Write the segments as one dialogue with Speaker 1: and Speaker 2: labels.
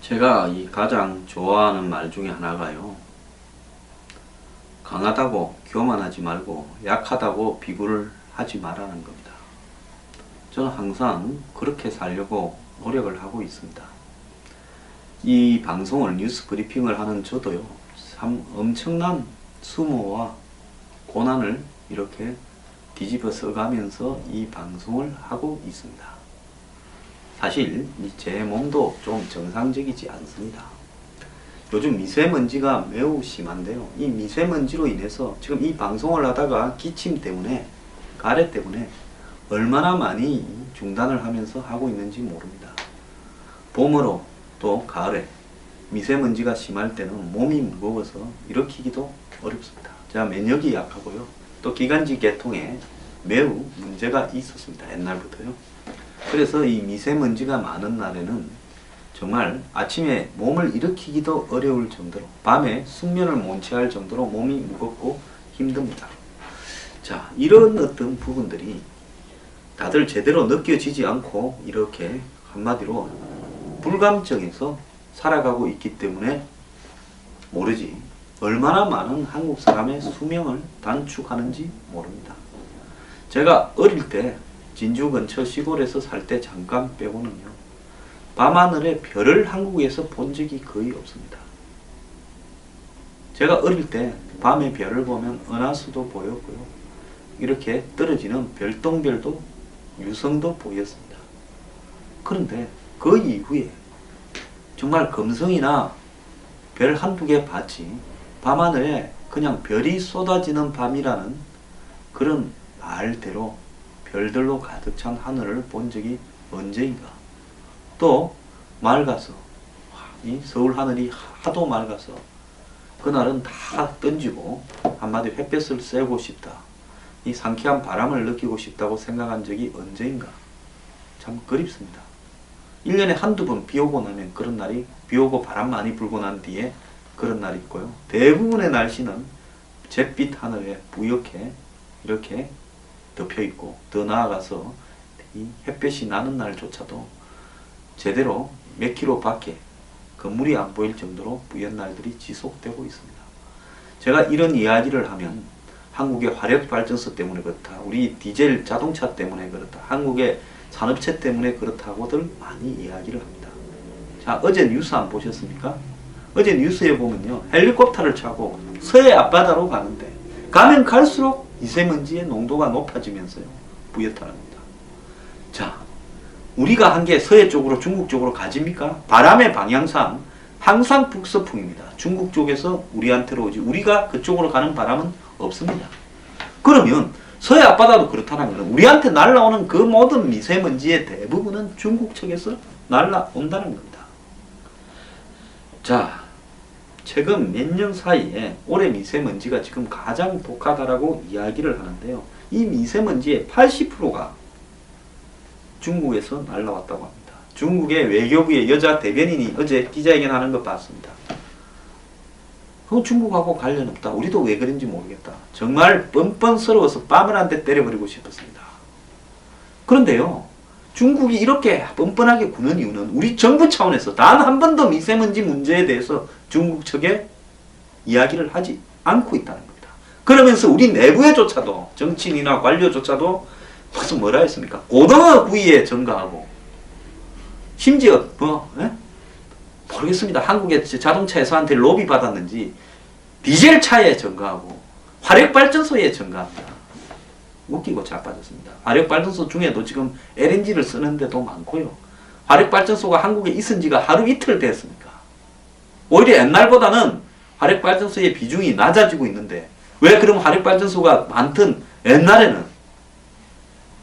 Speaker 1: 제가 가장 좋아하는 말 중에 하나가요, 강하다고 교만하지 말고 약하다고 비굴을 하지 말라는 겁니다. 저는 항상 그렇게 살려고 노력을 하고 있습니다. 이 방송을, 뉴스 브리핑을 하는 저도요, 참 엄청난 수모와 고난을 이렇게 뒤집어 써가면서 이 방송을 하고 있습니다. 사실 제 몸도 좀 정상적이지 않습니다. 요즘 미세먼지가 매우 심한데요, 이 미세먼지로 인해서 지금 이 방송을 하다가 기침 때문에, 가래 때문에 얼마나 많이 중단을 하면서 하고 있는지 모릅니다. 봄으로 또 가을에 미세먼지가 심할 때는 몸이 무거워서 일으키기도 어렵습니다. 제가 면역이 약하고요, 또 기관지 계통에 매우 문제가 있었습니다. 옛날부터요. 그래서 이 미세먼지가 많은 날에는 정말 아침에 몸을 일으키기도 어려울 정도로, 밤에 숙면을 못 취할 정도로 몸이 무겁고 힘듭니다. 자, 이런 어떤 부분들이 다들 제대로 느껴지지 않고 이렇게 한마디로 불감증에서 살아가고 있기 때문에 모르지 얼마나 많은 한국 사람의 수명을 단축하는지 모릅니다. 제가 어릴 때 진주 근처 시골에서 살 때 잠깐 빼고는요, 밤하늘에 별을 한국에서 본 적이 거의 없습니다. 제가 어릴 때 밤에 별을 보면 은하수도 보였고요, 이렇게 떨어지는 별똥별도, 유성도 보였습니다. 그런데 그 이후에 정말 금성이나 별 한두 개 봤지, 밤하늘에 그냥 별이 쏟아지는 밤이라는 그런 말대로 별들로 가득 찬 하늘을 본 적이 언제인가. 또 맑아서, 이 서울 하늘이 하도 맑아서 그날은 다 던지고 한마디로 햇볕을 쐬고 싶다, 이 상쾌한 바람을 느끼고 싶다고 생각한 적이 언제인가. 참 그립습니다. 1년에 한두 번 비 오고 나면 그런 날이, 비 오고 바람 많이 불고 난 뒤에 그런 날이 있고요, 대부분의 날씨는 잿빛 하늘에 뿌옇게 이렇게 덮여 있고, 더 나아가서 이 햇볕이 나는 날조차도 제대로 몇 킬로 밖에 건물이 안 보일 정도로 뿌연 날들이 지속되고 있습니다. 제가 이런 이야기를 하면 한국의 화력발전소 때문에 그렇다, 우리 디젤 자동차 때문에 그렇다, 한국의 산업체 때문에 그렇다고들 많이 이야기를 합니다. 자, 어제 뉴스 안 보셨습니까? 어제 뉴스에 보면요, 헬리콥터를 타고 서해 앞바다로 가는데 가면 갈수록 미세먼지의 농도가 높아지면서요, 뿌옇다랍니다. 자, 우리가 한 게 서해 쪽으로, 중국 쪽으로 가집니까? 바람의 방향상 항상 북서풍입니다. 중국 쪽에서 우리한테로 오지 우리가 그쪽으로 가는 바람은 없습니다. 그러면 서해 앞바다도 그렇다면 우리한테 날라오는 그 모든 미세먼지의 대부분은 중국 측에서 날라온다는 겁니다. 자, 최근 몇 년 사이에 올해 미세먼지가 지금 가장 독하다라고 이야기를 하는데요, 이 미세먼지의 80%가 중국에서 날라왔다고 합니다. 중국의 외교부의 여자 대변인이 어제 기자회견 하는 거 봤습니다. 그건 중국하고 관련 없다, 우리도 왜 그런지 모르겠다, 정말 뻔뻔스러워서 뺨을 한 대 때려버리고 싶었습니다. 그런데요, 중국이 이렇게 뻔뻔하게 구는 이유는 우리 정부 차원에서 단 한 번도 미세먼지 문제에 대해서 중국 측에 이야기를 하지 않고 있다는 겁니다. 그러면서 우리 내부에조차도, 정치인이나 관료조차도 무슨 뭐라 했습니까? 고등어 구이에 증가하고, 심지어 모르겠습니다. 한국의 자동차 회사한테 로비 받았는지 디젤 차에 증가하고 화력발전소에 증가합니다. 웃기고 자빠졌습니다. 화력발전소 중에도 지금 LNG를 쓰는 데도 많고요, 화력발전소가 한국에 있은 지가 하루 이틀 됐습니까? 오히려 옛날보다는 화력발전소의 비중이 낮아지고 있는데, 왜 그럼 화력발전소가 많던 옛날에는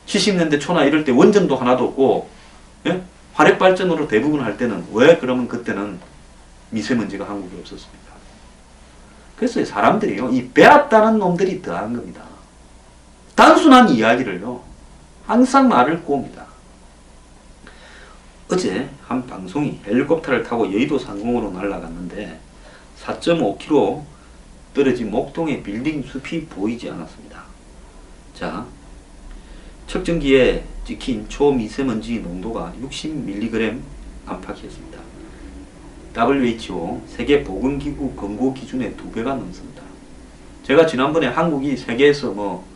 Speaker 1: 70년대 초나 이럴 때 원전도 하나도 없고, 예? 화력발전으로 대부분 할 때는 왜 그러면 그때는 미세먼지가 한국에 없었습니까? 그래서 사람들이요, 이 배웠다는 놈들이 더한 겁니다. 단순한 이야기를요, 항상 말을 꼬웁니다. 어제 한 방송이 헬리콥터를 타고 여의도 상공으로 날아갔는데 4.5km 떨어진 목동의 빌딩 숲이 보이지 않았습니다. 자, 측정기에 찍힌 초미세먼지 농도가 60mg 안팎이었습니다. WHO 세계보건기구 권고 기준의 2배가 넘습니다. 제가 지난번에 한국이 세계에서 뭐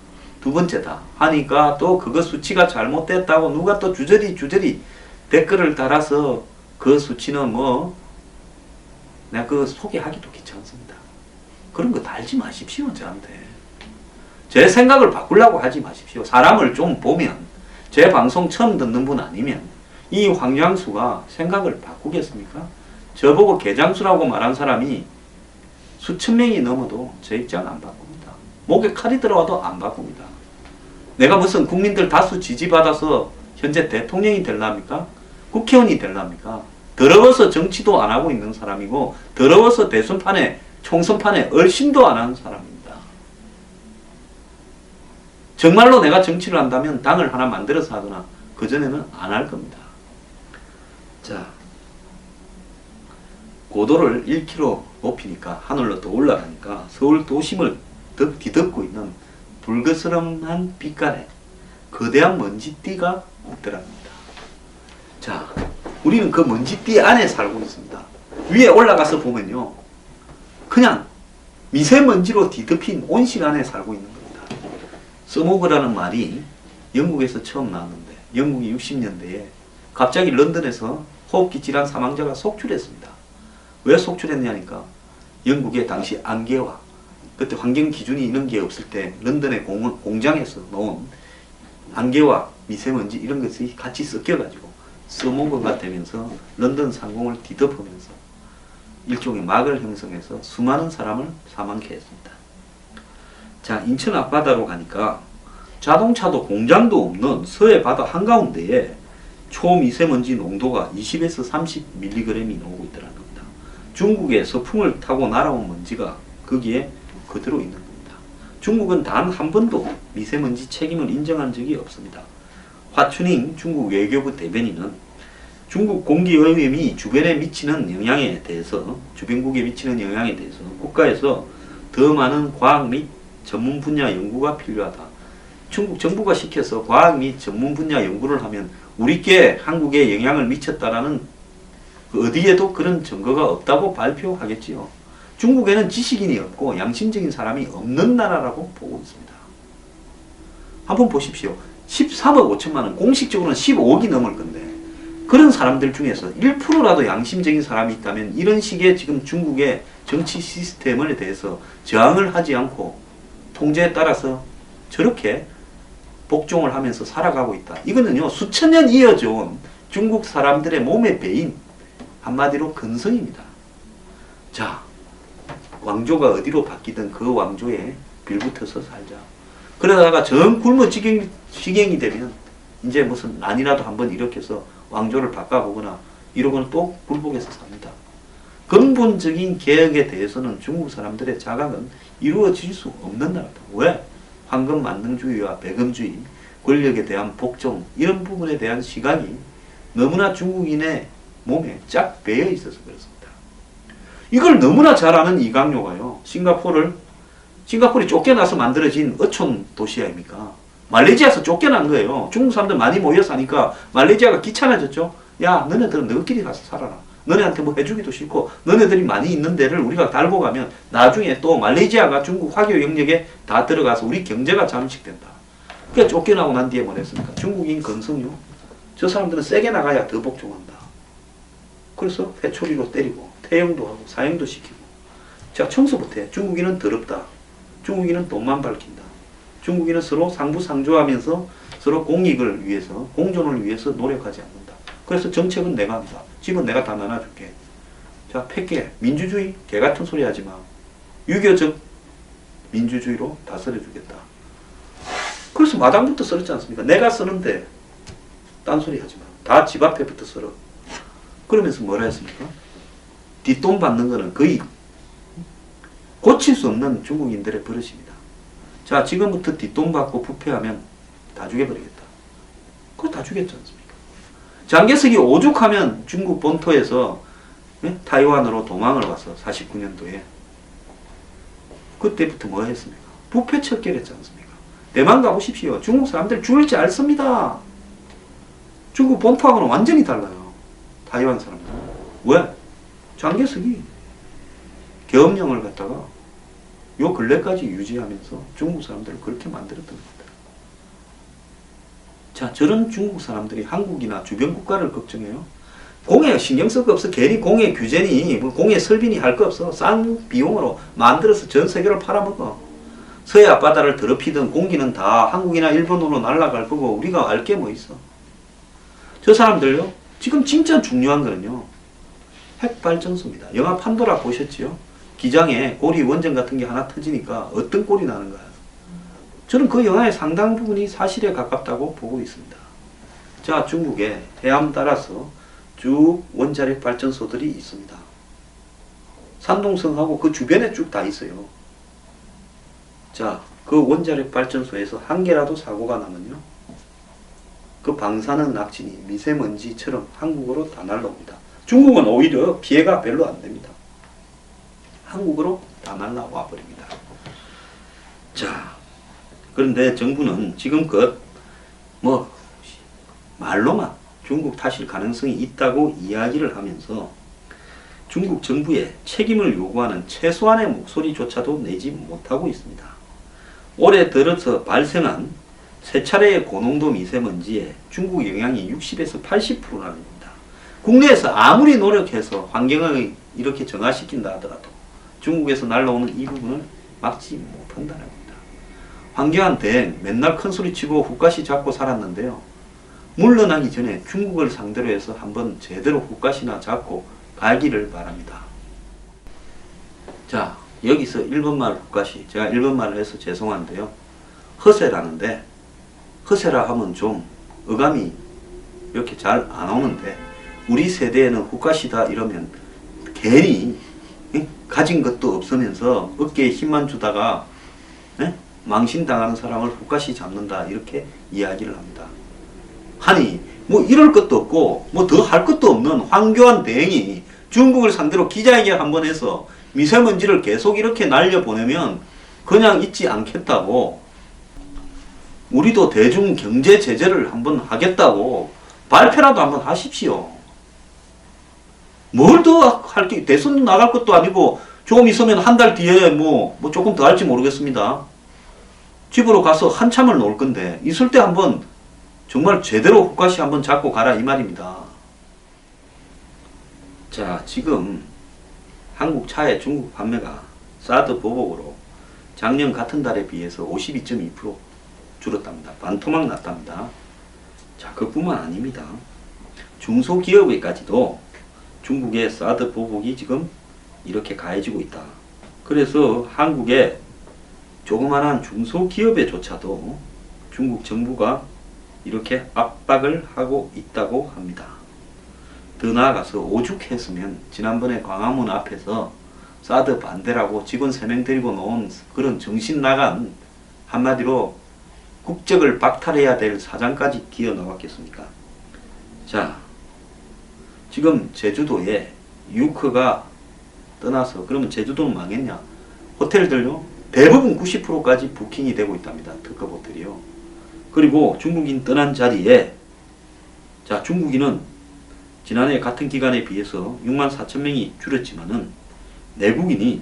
Speaker 1: 2번째다 하니까 또 그거 수치가 잘못됐다고 누가 또 주저리 댓글을 달아서 그 수치는 뭐 내가 그 소개하기도 귀찮습니다. 그런 거 달지 마십시오. 저한테 제 생각을 바꾸려고 하지 마십시오. 사람을 좀 보면, 제 방송 처음 듣는 분 아니면 이 황장수가 생각을 바꾸겠습니까? 저보고 개장수라고 말한 사람이 수천 명이 넘어도 제 입장 안 바꿉니다. 목에 칼이 들어와도 안 바꿉니다. 내가 무슨 국민들 다수 지지받아서 현재 대통령이 될랍니까? 국회의원이 될랍니까? 더러워서 정치도 안 하고 있는 사람이고, 더러워서 대선판에, 총선판에 얼씬도 안 하는 사람입니다. 정말로 내가 정치를 한다면 당을 하나 만들어서 하거나 그전에는 안 할 겁니다. 자, 고도를 1km 높이니까, 하늘로 더 올라가니까 서울 도심을 뒤덮고 있는 불그스름한 빛깔에 거대한 먼지띠가 있더랍니다. 자, 우리는 그 먼지띠 안에 살고 있습니다. 위에 올라가서 보면요, 그냥 미세먼지로 뒤덮인 온실 안에 살고 있는 겁니다. 스모그라는 말이 영국에서 처음 나왔는데, 영국이 60년대에 갑자기 런던에서 호흡기 질환 사망자가 속출했습니다. 왜 속출했냐니까, 영국의 당시 안개와, 그때 환경 기준이 이런 게 없을 때 런던의 공장에서 놓은 안개와 미세먼지 이런 것이 같이 섞여가지고 스모그가 되면서 런던 상공을 뒤덮으면서 일종의 막을 형성해서 수많은 사람을 사망케 했습니다. 자, 인천 앞바다로 가니까 자동차도 공장도 없는 서해 바다 한가운데에 초미세먼지 농도가 20에서 30mg이 나오고 있더라는 겁니다. 중국의 서풍을 타고 날아온 먼지가 거기에 그대로 있는 겁니다. 중국은 단 한 번도 미세먼지 책임을 인정한 적이 없습니다. 화춘잉 중국 외교부 대변인은 중국 공기오염이 주변에 미치는 영향에 대해서, 주변국에 미치는 영향에 대해서 국가에서 더 많은 과학 및 전문 분야 연구가 필요하다. 중국 정부가 시켜서 과학 및 전문 분야 연구를 하면 우리께 한국에 영향을 미쳤다라는 어디에도 그런 증거가 없다고 발표하겠지요. 중국에는 지식인이 없고 양심적인 사람이 없는 나라라고 보고 있습니다. 한번 보십시오. 13억 5천만 원, 공식적으로는 15억이 넘을 건데, 그런 사람들 중에서 1%라도 양심적인 사람이 있다면 이런 식의 지금 중국의 정치 시스템에 대해서 저항을 하지 않고 통제에 따라서 저렇게 복종을 하면서 살아가고 있다. 이거는요, 수천 년 이어져 온 중국 사람들의 몸에 배인 한마디로 근성입니다. 자, 왕조가 어디로 바뀌든 그 왕조에 빌붙어서 살자. 그러다가 정 굶어 지경이 되면 이제 무슨 난이라도 한번 일으켜서 왕조를 바꿔보거나 이러고는 또 굴복해서 삽니다. 근본적인 개혁에 대해서는 중국 사람들의 자각은 이루어질 수 없는 나라다. 왜? 황금 만능주의와 배금주의, 권력에 대한 복종, 이런 부분에 대한 시각이 너무나 중국인의 몸에 쫙 배어 있어서 그렇습니다. 이걸 너무나 잘 아는 이강요가요, 싱가포르이 쫓겨나서 만들어진 어촌 도시 아닙니까? 말레이시아에서 쫓겨난 거예요. 중국 사람들 많이 모여서 하니까 말레이시아가 귀찮아졌죠. 야, 너네들은 너희끼리 가서 살아라. 너네한테 뭐 해주기도 싫고, 너네들이 많이 있는 데를 우리가 달고 가면 나중에 또 말레이시아가 중국 화교 영역에 다 들어가서 우리 경제가 잠식된다. 그러니까 쫓겨나고 난 뒤에 뭐 했습니까? 중국인 건성요, 저 사람들은 세게 나가야 더 복종한다. 그래서 회초리로 때리고 태형도 하고 사형도 시키고. 자, 청소부터 해. 중국인은 더럽다. 중국인은 돈만 밝힌다. 중국인은 서로 상부상조하면서 서로 공익을 위해서, 공존을 위해서 노력하지 않는다. 그래서 정책은 내가 한다. 집은 내가 다 나눠줄게. 자, 폐계, 민주주의, 개 같은 소리 하지 마. 유교적 민주주의로 다 썰어주겠다. 그래서 마당부터 썰었지 않습니까? 내가 쓰는데 딴소리 하지 마. 다 집 앞에부터 썰어. 그러면서 뭐라 했습니까? 뒷돈 받는 거는 거의 고칠 수 없는 중국인들의 버릇입니다. 자, 지금부터 뒷돈 받고 부패하면 다 죽여버리겠다. 그거 다 죽였지 않습니까? 장개석이 오죽하면 중국 본토에서 타이완으로 도망을 와서 49년도에 그때부터 뭐 했습니까? 부패 척결했지 않습니까? 대만 가보십시오. 중국 사람들 죽을 줄 알습니다. 중국 본토하고는 완전히 달라요. 타이완 사람들. 왜? 장개석이 계엄령을 갖다가 요 근래까지 유지하면서 중국 사람들을 그렇게 만들었던 겁니다. 자, 저런 중국 사람들이 한국이나 주변 국가를 걱정해요. 공해 신경 쓸 거 없어. 괜히 공해 규제니 뭐 공해 설비니 할 거 없어. 싼 비용으로 만들어서 전 세계를 팔아먹어. 서해 앞바다를 더럽히던 공기는 다 한국이나 일본으로 날아갈 거고 우리가 알 게 뭐 있어. 저 사람들요. 지금 진짜 중요한 거는요. 핵발전소입니다. 영화 판도라 보셨지요? 기장에 고리 원전 같은 게 하나 터지니까 어떤 꼴이 나는 거야. 저는 그 영화의 상당 부분이 사실에 가깝다고 보고 있습니다. 자, 중국에 해안 따라서 쭉 원자력 발전소들이 있습니다. 산둥성하고 그 주변에 쭉 다 있어요. 자, 그 원자력 발전소에서 한 개라도 사고가 나면요. 그 방사능 낙진이 미세먼지처럼 한국으로 다 날라옵니다. 중국은 오히려 피해가 별로 안 됩니다. 한국으로 다 날라와 버립니다. 자, 그런데 정부는 지금껏 뭐 말로만 중국 탓일 가능성이 있다고 이야기를 하면서 중국 정부에 책임을 요구하는 최소한의 목소리조차도 내지 못하고 있습니다. 올해 들어서 발생한 세 차례의 고농도 미세먼지에 중국 영향이 60에서 80%랍니다. 국내에서 아무리 노력해서 환경을 이렇게 정화시킨다 하더라도 중국에서 날라오는 이 부분을 막지 못한다는 겁니다. 황교안 맨날 큰 소리 치고 훅가시 잡고 살았는데요. 물러나기 전에 중국을 상대로 해서 한번 제대로 훅가시나 잡고 가기를 바랍니다. 자, 여기서 일본말 훅가시, 제가 일본말을 해서 죄송한데요. 허세라는데 허세라 하면 좀 어감이 이렇게 잘 안 오는데 우리 세대에는 훅가시다 이러면 괜히 가진 것도 없으면서 어깨에 힘만 주다가 망신당하는 사람을 훅가시 잡는다 이렇게 이야기를 합니다. 아니 뭐 이럴 것도 없고 뭐 더 할 것도 없는 황교안 대행이 중국을 상대로 기자회견 한번 해서 미세먼지를 계속 이렇게 날려보내면 그냥 있지 않겠다고 우리도 대중 경제 제재를 한번 하겠다고 발표라도 한번 하십시오. 뭘 더 할 게 대선 나갈 것도 아니고 조금 있으면 한 달 뒤에 뭐 조금 더 할지 모르겠습니다. 집으로 가서 한참을 놀 건데 있을 때 한번 정말 제대로 훅가시 한번 잡고 가라 이 말입니다. 자, 지금 한국 차의 중국 판매가 사드 보복으로 작년 같은 달에 비해서 52.2% 줄었답니다. 반토막 났답니다. 자, 그뿐만 아닙니다. 중소기업에까지도 중국의 사드 보복이 지금 이렇게 가해지고 있다. 그래서 한국의 조그만한 중소기업에조차도 중국 정부가 이렇게 압박을 하고 있다고 합니다. 더 나아가서 오죽했으면 지난번에 광화문 앞에서 사드 반대라고 직원 3명 데리고 놓은 그런 정신 나간 한마디로 국적을 박탈해야 될 사장까지 기어 나왔겠습니까? 자, 지금 제주도에 유커가 떠나서 그러면 제주도는 망했냐? 호텔들요? 대부분 90%까지 부킹이 되고 있답니다. 특급 호텔이요. 그리고 중국인 떠난 자리에 자, 중국인은 지난해 같은 기간에 비해서 6만 4천 명이 줄었지만은 내국인이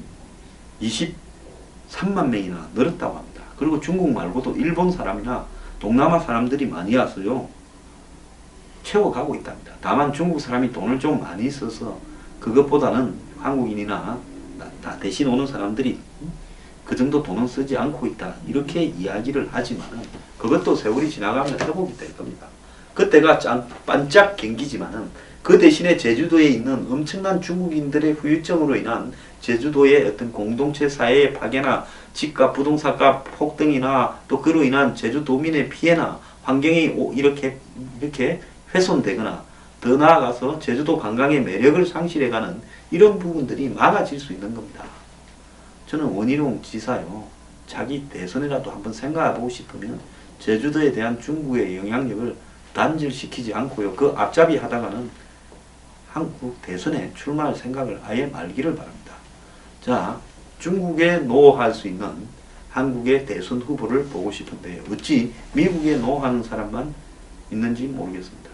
Speaker 1: 23만 명이나 늘었다고 합니다. 그리고 중국 말고도 일본 사람이나 동남아 사람들이 많이 와서요 채워가고 있답니다. 다만 중국 사람이 돈을 좀 많이 써서 그것보다는 한국인이나 다 대신 오는 사람들이 그 정도 돈은 쓰지 않고 있다 이렇게 이야기를 하지만은 그것도 세월이 지나가면 회복이 될 겁니다. 그때가 반짝 경기지만은 그 대신에 제주도에 있는 엄청난 중국인들의 후유증으로 인한 제주도의 어떤 공동체 사회의 파괴나 집값, 부동산값 폭등이나 또 그로 인한 제주도민의 피해나 환경이 이렇게 훼손되거나 더 나아가서 제주도 관광의 매력을 상실해가는 이런 부분들이 막아질 수 있는 겁니다. 저는 원희룡 지사요. 자기 대선이라도 한번 생각해보고 싶으면 제주도에 대한 중국의 영향력을 단절시키지 않고요. 그 앞잡이 하다가는 한국 대선에 출마할 생각을 아예 말기를 바랍니다. 자, 중국에 노할 수 있는 한국의 대선 후보를 보고 싶은데 어찌 미국에 노하는 사람만 있는지 모르겠습니다.